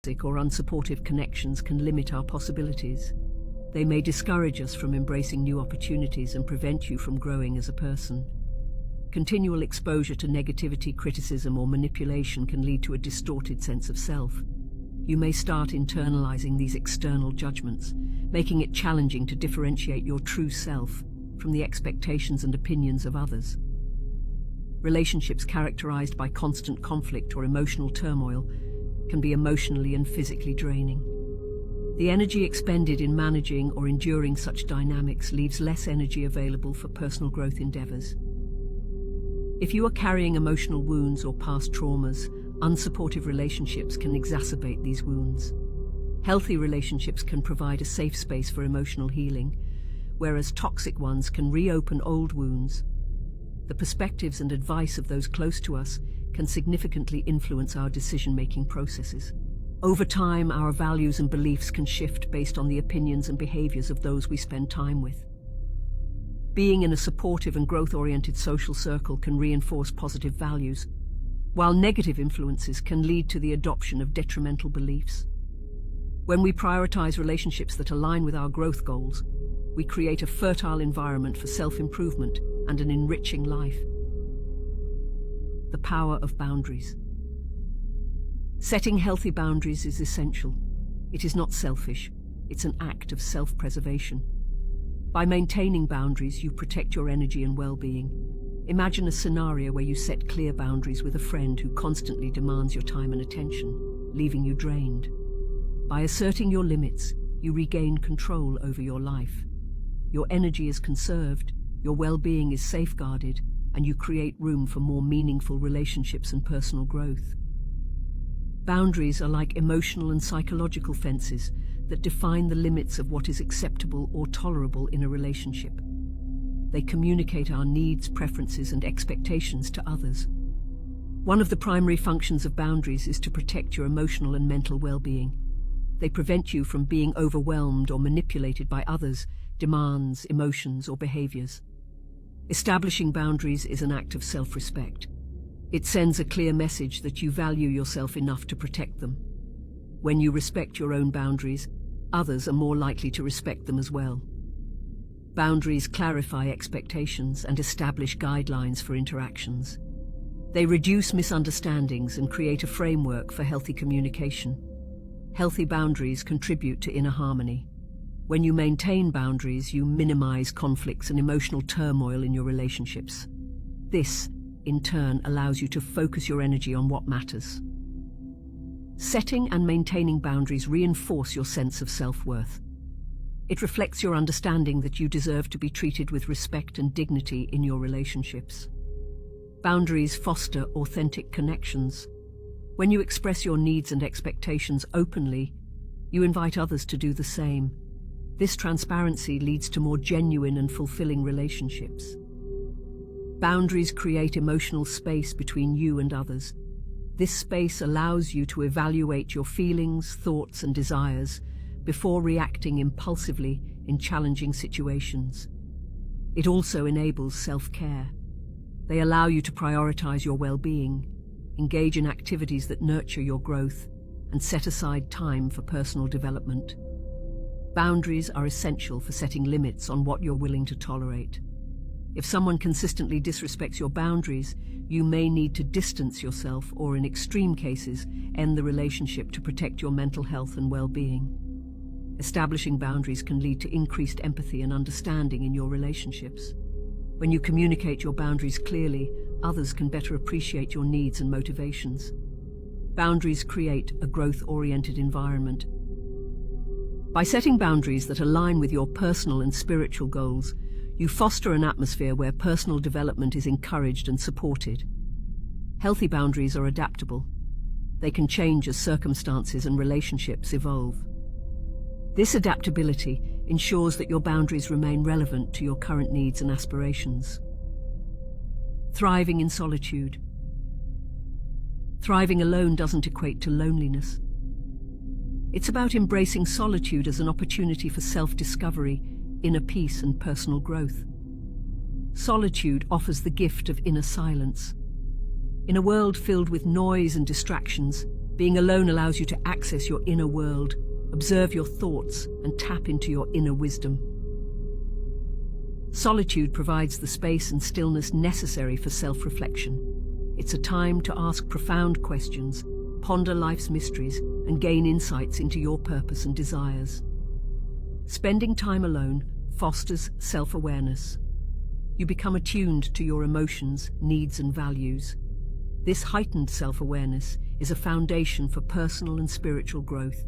or unsupportive connections can limit our possibilities. They may discourage us from embracing new opportunities and prevent you from growing as a person. Continual exposure to negativity, criticism, or manipulation can lead to a distorted sense of self. You may start internalizing these external judgments, making it challenging to differentiate your true self from the expectations and opinions of others. Relationships characterized by constant conflict or emotional turmoil can be emotionally and physically draining. The energy expended in managing or enduring such dynamics leaves less energy available for personal growth endeavors. If you are carrying emotional wounds or past traumas, unsupportive relationships can exacerbate these wounds. Healthy relationships can provide a safe space for emotional healing, whereas toxic ones can reopen old wounds. The perspectives and advice of those close to us can significantly influence our decision-making processes. Over time, our values and beliefs can shift based on the opinions and behaviors of those we spend time with. Being in a supportive and growth-oriented social circle can reinforce positive values, while negative influences can lead to the adoption of detrimental beliefs. When we prioritize relationships that align with our growth goals, we create a fertile environment for self-improvement and an enriching life. The power of boundaries. Setting healthy boundaries is essential. It is not selfish, it's an act of self-preservation. By maintaining boundaries, you protect your energy and well-being. Imagine a scenario where you set clear boundaries with a friend who constantly demands your time and attention, leaving you drained. By asserting your limits, you regain control over your life. Your energy is conserved, your well-being is safeguarded, and you create room for more meaningful relationships and personal growth. Boundaries are like emotional and psychological fences that define the limits of what is acceptable or tolerable in a relationship. They communicate our needs, preferences, and expectations to others. One of the primary functions of boundaries is to protect your emotional and mental well-being. They prevent you from being overwhelmed or manipulated by others' demands, emotions, or behaviors. Establishing boundaries is an act of self-respect. It sends a clear message that you value yourself enough to protect them. When you respect your own boundaries, others are more likely to respect them as well. Boundaries clarify expectations and establish guidelines for interactions. They reduce misunderstandings and create a framework for healthy communication. Healthy boundaries contribute to inner harmony. When you maintain boundaries, you minimize conflicts and emotional turmoil in your relationships. This, in turn, allows you to focus your energy on what matters. Setting and maintaining boundaries reinforce your sense of self-worth. It reflects your understanding that you deserve to be treated with respect and dignity in your relationships. Boundaries foster authentic connections. When you express your needs and expectations openly, you invite others to do the same. This transparency leads to more genuine and fulfilling relationships. Boundaries create emotional space between you and others. This space allows you to evaluate your feelings, thoughts, and desires before reacting impulsively in challenging situations. It also enables self-care. They allow you to prioritize your well-being, engage in activities that nurture your growth, and set aside time for personal development. Boundaries are essential for setting limits on what you're willing to tolerate. If someone consistently disrespects your boundaries, you may need to distance yourself or, in extreme cases, end the relationship to protect your mental health and well-being. Establishing boundaries can lead to increased empathy and understanding in your relationships. When you communicate your boundaries clearly, others can better appreciate your needs and motivations. Boundaries create a growth-oriented environment. By setting boundaries that align with your personal and spiritual goals, you foster an atmosphere where personal development is encouraged and supported. Healthy boundaries are adaptable. They can change as circumstances and relationships evolve. This adaptability ensures that your boundaries remain relevant to your current needs and aspirations. Thriving in solitude. Thriving alone doesn't equate to loneliness. It's about embracing solitude as an opportunity for self-discovery, inner peace, and personal growth. Solitude offers the gift of inner silence. In a world filled with noise and distractions, Being alone allows you to access your inner world, observe your thoughts, and tap into your inner wisdom. Solitude provides the space and stillness necessary for self-reflection. It's a time to ask profound questions, ponder life's mysteries, and gain insights into your purpose and desires. Spending time alone fosters self-awareness. You become attuned to your emotions, needs, and values. This heightened self-awareness is a foundation for personal and spiritual growth,